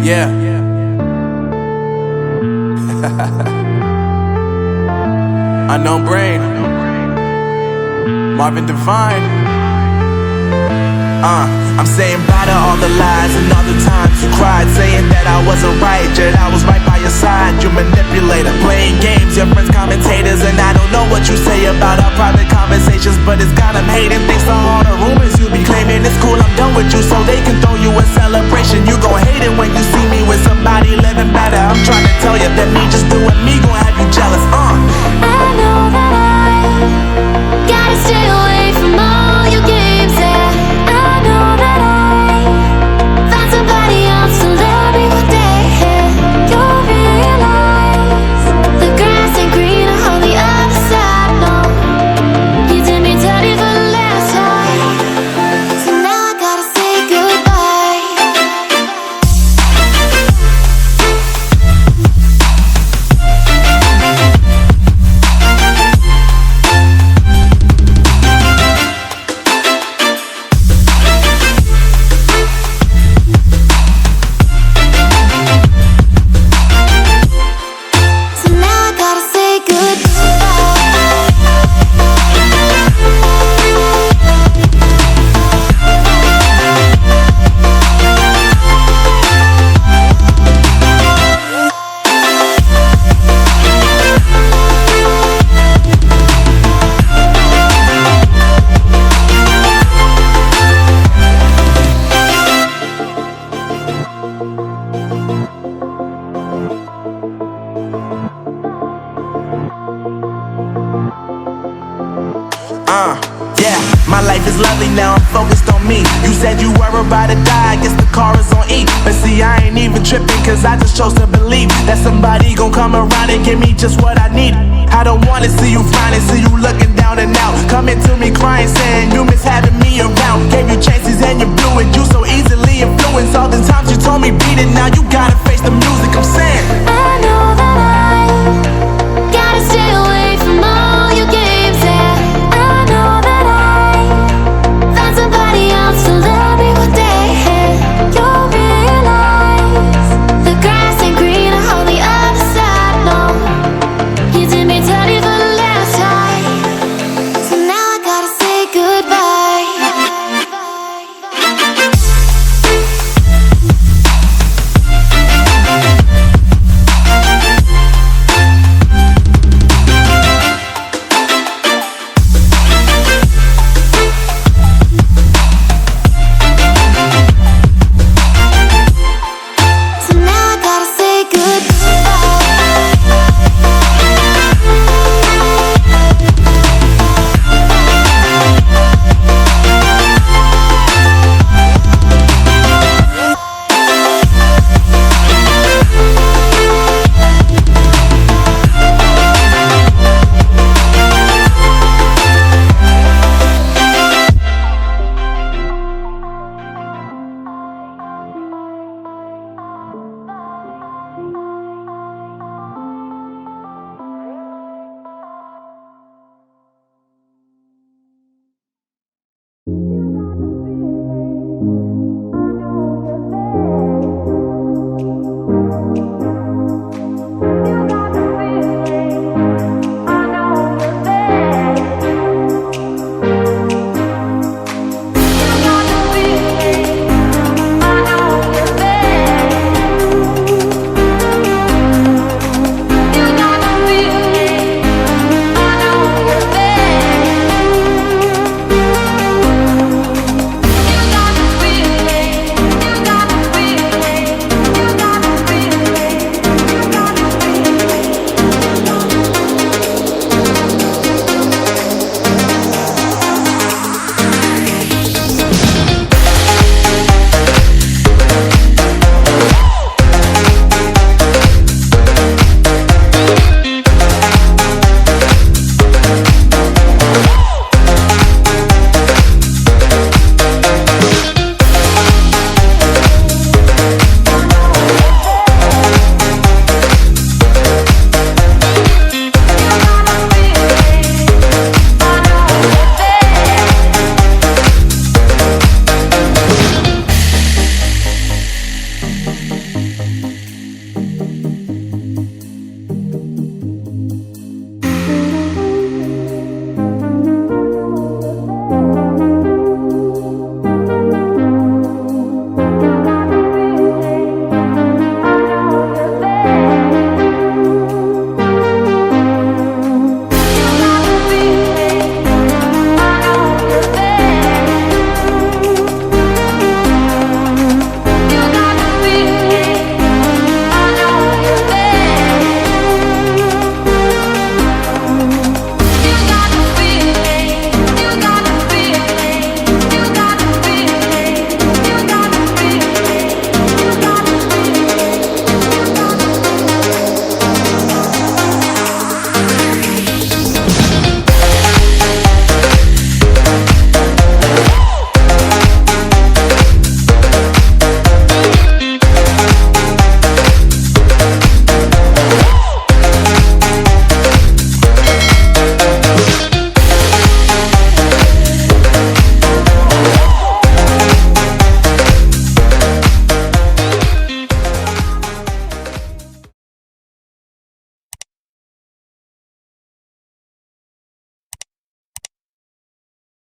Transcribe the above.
Yeah. Unknown Brain, Marvin Divine. I'm saying bye to all the lies and all the times you cried, saying that I wasn't right, yet I was right by your side. You manipulator, playing games, your friends commentators, and I don't know what you say about our private conversations, but it's got them hating. Thanks to all the rumors you be claiming. It's cool, I'm done with you, so they can throw you a celebration. You gon' hate it when you see me with somebody living better. I'm trying to tell you that me just doing me gon' have you jealous. I know that I gotta stay away from all your games, yeah. I know that I found somebody else to love me one day, yeah. You'll realize the grass ain't greener on the other side, no. You did me dirty for the last time, so now I gotta say goodbye. So now I gotta say Yeah, my life is lovely now, I'm focused on me. You said you were about to die, I guess the car is on E. But see, I ain't even tripping, cause I just chose to believe that somebody gon' come around and give me just what I need. I don't wanna see you frowning, see you looking down and out, coming to me crying, saying you miss having me around. Gave you chances and you blew it, you so easily influenced. All the times you told me beat it, now you got